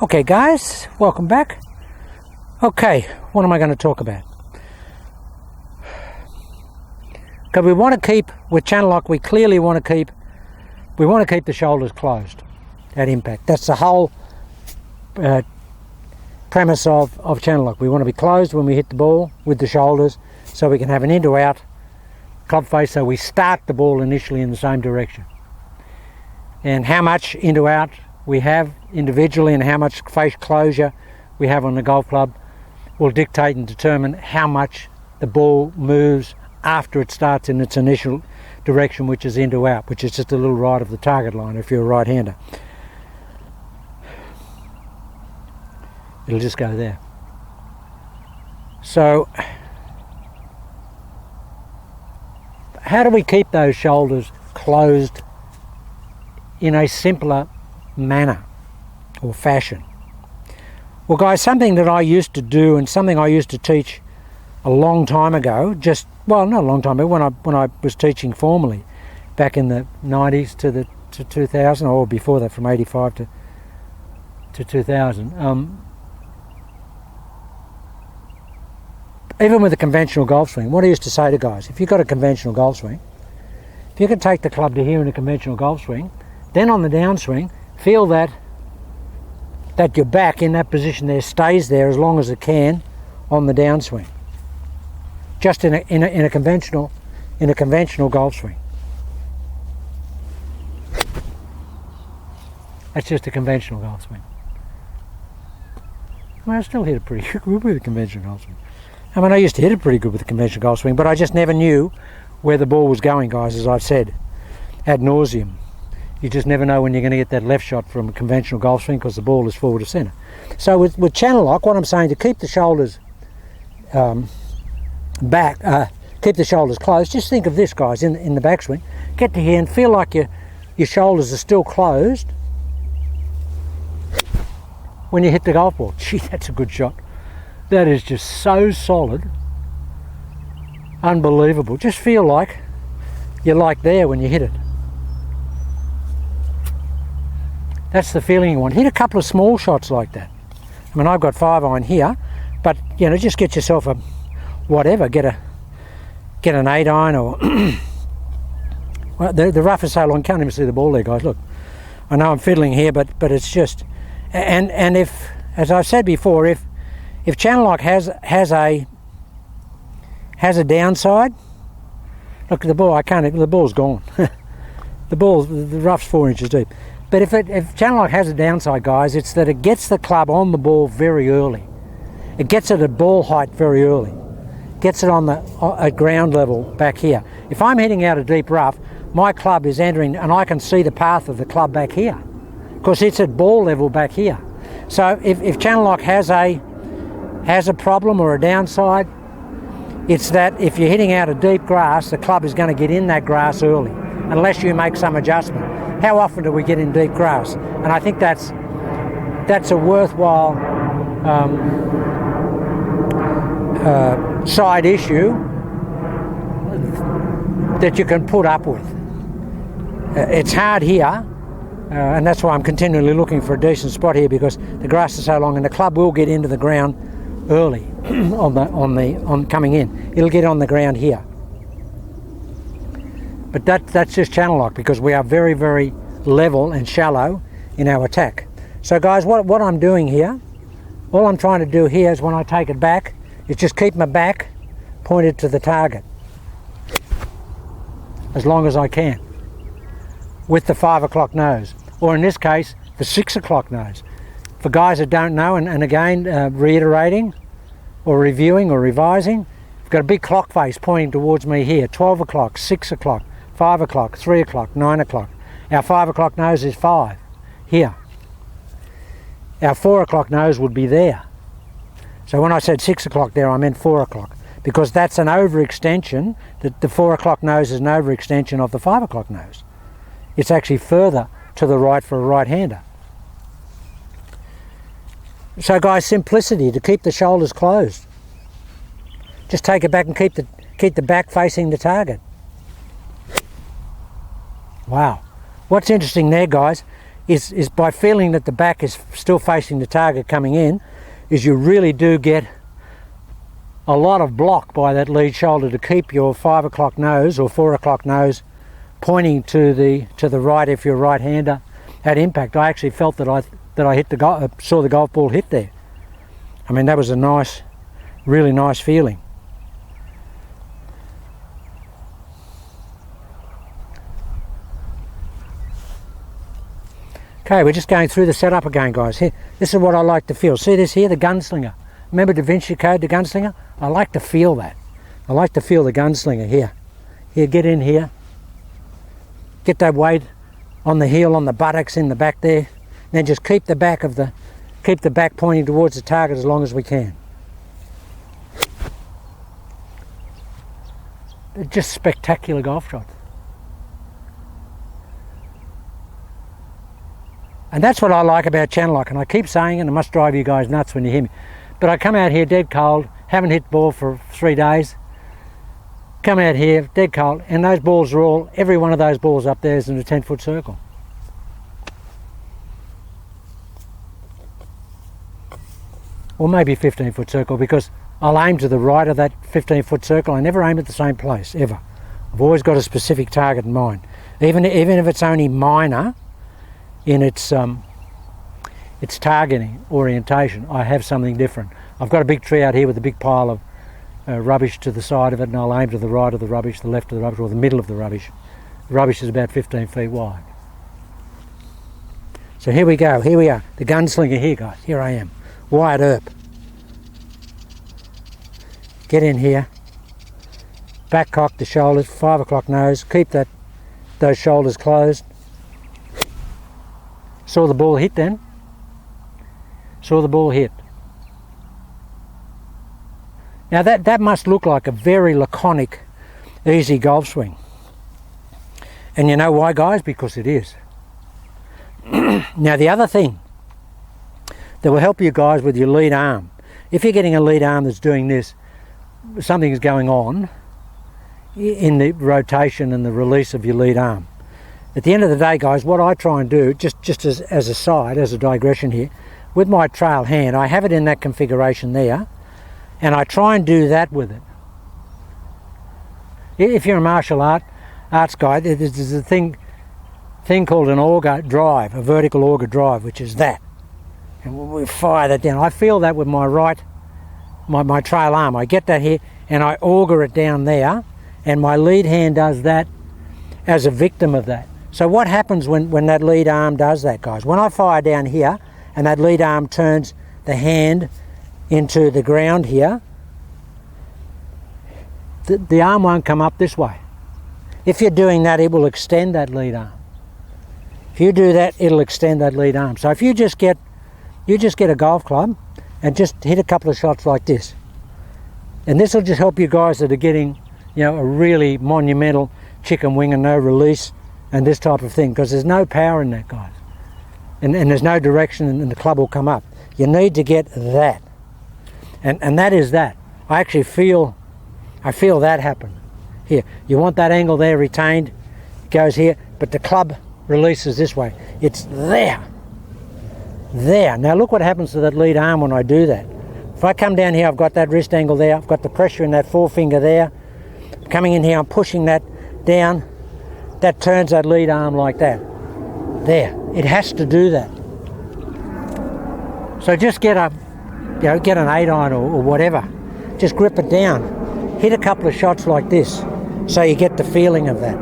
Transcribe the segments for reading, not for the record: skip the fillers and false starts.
Okay guys, welcome back. Okay, what am I going to talk about? Because we want to keep, with channel lock, we clearly want to keep the shoulders closed at impact. That's the whole premise of channel lock. We want to be closed when we hit the ball with the shoulders, so we can have an in-to-out club face, so we start the ball initially in the same direction. And how much in-to-out we have individually and how much face closure we have on the golf club will dictate and determine how much the ball moves after it starts in its initial direction, which is in-to-out, which is just a little right of the target line if you're a right-hander. It'll just go there. So how do we keep those shoulders closed in a simpler manner or fashion? Well guys, something that I used to do and something I used to teach a long time ago, not a long time ago, when I was teaching formally back in the 90s to 2000, or before that, from 85 to 2000. Even with a conventional golf swing, what I used to say to guys, if you've got a conventional golf swing, if you can take the club to here in a conventional golf swing, then on the downswing, feel that your back in that position there stays there as long as it can on the downswing. Just in a conventional golf swing. That's just a conventional golf swing. Well, I still hit it pretty good with a conventional golf swing. I mean, I used to hit it pretty good with a conventional golf swing, but I just never knew where the ball was going, guys, as I've said ad nauseum. You just never know when you're going to get that left shot from a conventional golf swing because the ball is forward of centre. So with channel lock, what I'm saying, to keep the shoulders back, keep the shoulders closed, just think of this, guys, in the backswing. Get to here and feel like your shoulders are still closed when you hit the golf ball. Gee, that's a good shot. That is just so solid. Unbelievable. Just feel like you're like there when you hit it. That's the feeling you want. Hit a couple of small shots like that. I mean, I've got 5-iron here, but you know, just get yourself a whatever. Get an 8-iron or well, the rough is so long, can't even see the ball there, guys. Look, I know I'm fiddling here, but it's just, and if, as I've said before, if channel lock has a downside, look at the ball. The ball's gone. the rough's 4 inches deep. But if channel lock has a downside, guys, it's that it gets the club on the ball very early. It gets it at ball height very early. Gets it at ground level back here. If I'm hitting out a deep rough, my club is entering, and I can see the path of the club back here, because it's at ball level back here. So if channel lock has a problem or a downside, it's that if you're hitting out a deep grass, the club is going to get in that grass early, unless you make some adjustment. How often do we get in deep grass? And I think that's a worthwhile side issue that you can put up with. It's hard here, and that's why I'm continually looking for a decent spot here, because the grass is so long and the club will get into the ground early on coming in. It'll get on the ground here. But that's just channel lock, because we are very, very level and shallow in our attack. So guys, what I'm doing here, all I'm trying to do here is, when I take it back, is just keep my back pointed to the target as long as I can, with the 5 o'clock nose, or in this case, the 6 o'clock nose. For guys that don't know, and again, reiterating or reviewing or revising, I've got a big clock face pointing towards me here. 12 o'clock, 6 o'clock, 5 o'clock, 3 o'clock, 9 o'clock. Our 5 o'clock nose is 5 here. Our 4 o'clock nose would be there. So when I said 6 o'clock there, I meant 4 o'clock, because that's an overextension. The 4 o'clock nose is an overextension of the 5 o'clock nose. It's actually further to the right for a right-hander. So guys, simplicity, to keep the shoulders closed. Just take it back and keep the back facing the target. Wow. What's interesting there, guys, is by feeling that the back is still facing the target coming in, is you really do get a lot of block by that lead shoulder to keep your 5 o'clock nose or 4 o'clock nose pointing to the right if you're a right-hander at impact. I actually felt that I hit saw the golf ball hit there. I mean, that was a nice, really nice feeling. Okay, we're just going through the setup again, guys. Here, this is what I like to feel. See this here, the gunslinger. Remember Da Vinci Code, the gunslinger? I like to feel that. I like to feel the gunslinger here. Here, get in here. Get that weight on the heel, on the buttocks, in the back there. Then just keep the back pointing towards the target as long as we can. They're just spectacular golf shots. And that's what I like about channel lock, and I keep saying it, and it must drive you guys nuts when you hear me. But I come out here dead cold, haven't hit the ball for 3 days, come out here dead cold, and those balls are all, every one of those balls up there is in a 10-foot circle. Or maybe a 15-foot circle, because I'll aim to the right of that 15-foot circle. I never aim at the same place, ever. I've always got a specific target in mind. Even if it's only minor in its targeting orientation, I have something different. I've got a big tree out here with a big pile of rubbish to the side of it, and I'll aim to the right of the rubbish, the left of the rubbish, or the middle of the rubbish. The rubbish is about 15 feet wide. So here we go, here we are. The gunslinger here, guys. Here I am. Wyatt Earp. Get in here. Back cock the shoulders, 5 o'clock nose. Keep those shoulders closed. Saw the ball hit then. Saw the ball hit. Now that must look like a very laconic, easy golf swing. And you know why, guys? Because it is. Now the other thing that will help you guys with your lead arm, if you're getting a lead arm that's doing this, something is going on in the rotation and the release of your lead arm. At the end of the day, guys, what I try and do, just as a side, as a digression here, with my trail hand, I have it in that configuration there, and I try and do that with it. If you're a martial arts guy, there's a thing called an auger drive, a vertical auger drive, which is that. And we fire that down. I feel that with my my trail arm. I get that here, and I auger it down there, and my lead hand does that as a victim of that. So what happens when that lead arm does that, guys? When I fire down here and that lead arm turns the hand into the ground here, the arm won't come up this way. If you're doing that, it will extend that lead arm. If you do that, it'll extend that lead arm. So if you just get a golf club and just hit a couple of shots like this, and this will just help you guys that are getting, a really monumental chicken wing and no release and this type of thing, because there's no power in that, guys, and there's no direction, and the club will come up. You need to get that, and that is that. I actually feel that happen here. You want that angle there retained, it goes here, but the club releases this way. It's there. Now look what happens to that lead arm when I do that. If I come down here, I've got that wrist angle there, I've got the pressure in that forefinger there. Coming in here, I'm pushing that down. That turns that lead arm like that. There. It has to do that. So just get an 8-iron or whatever. Just grip it down. Hit a couple of shots like this so you get the feeling of that.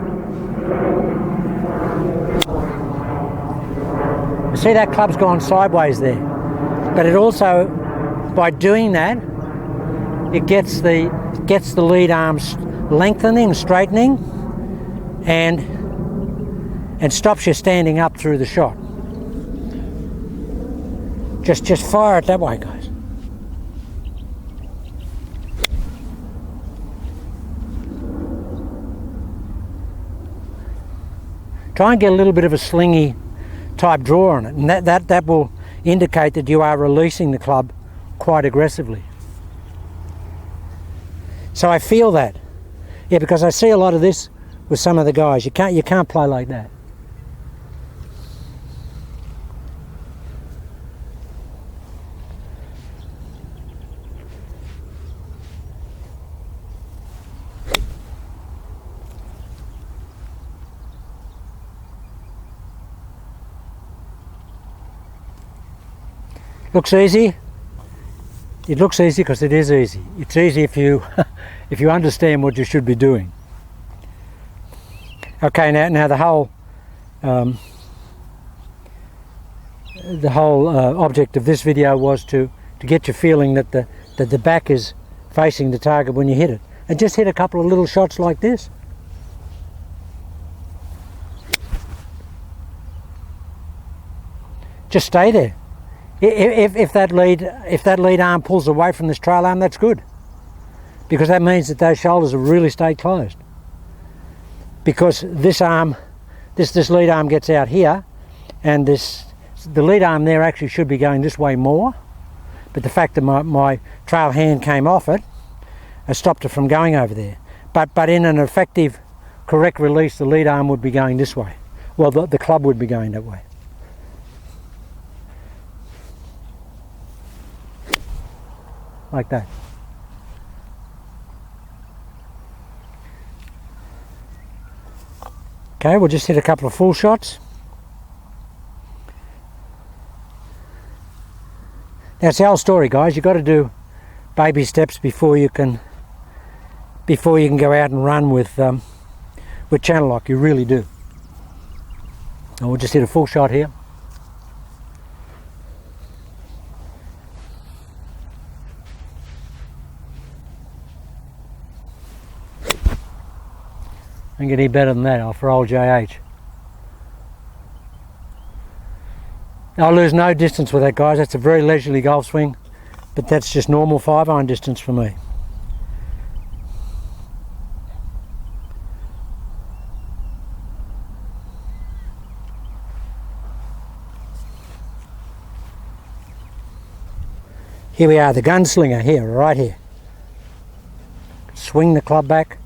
You see that club's gone sideways there. But it also, by doing that, it gets the lead arms lengthening, straightening, and stops you standing up through the shot. Just fire it that way, guys. Try and get a little bit of a slingy type draw on it, and that will indicate that you are releasing the club quite aggressively. So I feel that. Yeah, because I see a lot of this with some of the guys. You can't play like that. Looks easy. It looks easy because it is easy. It's easy if you if you understand what you should be doing. Okay, now the whole object of this video was to get you feeling that the back is facing the target when you hit it, and just hit a couple of little shots like this. Just stay there. If that lead arm pulls away from this trail arm, that's good, because that means that those shoulders have really stayed closed. Because this arm, this lead arm gets out here, and the lead arm there actually should be going this way more, but the fact that my trail hand came off it has stopped it from going over there. But in an effective, correct release, the lead arm would be going this way. Well, the club would be going that way. Like that. Okay, we'll just hit a couple of full shots. Now it's the whole story, guys. You've got to do baby steps before you can go out and run with channel lock. You really do. And we'll just hit a full shot here. Don't get any better than that for old JH. I'll lose no distance with that, guys. That's a very leisurely golf swing, but that's just normal 5-iron distance for me. Here we are, the gunslinger here, right here. Swing the club back.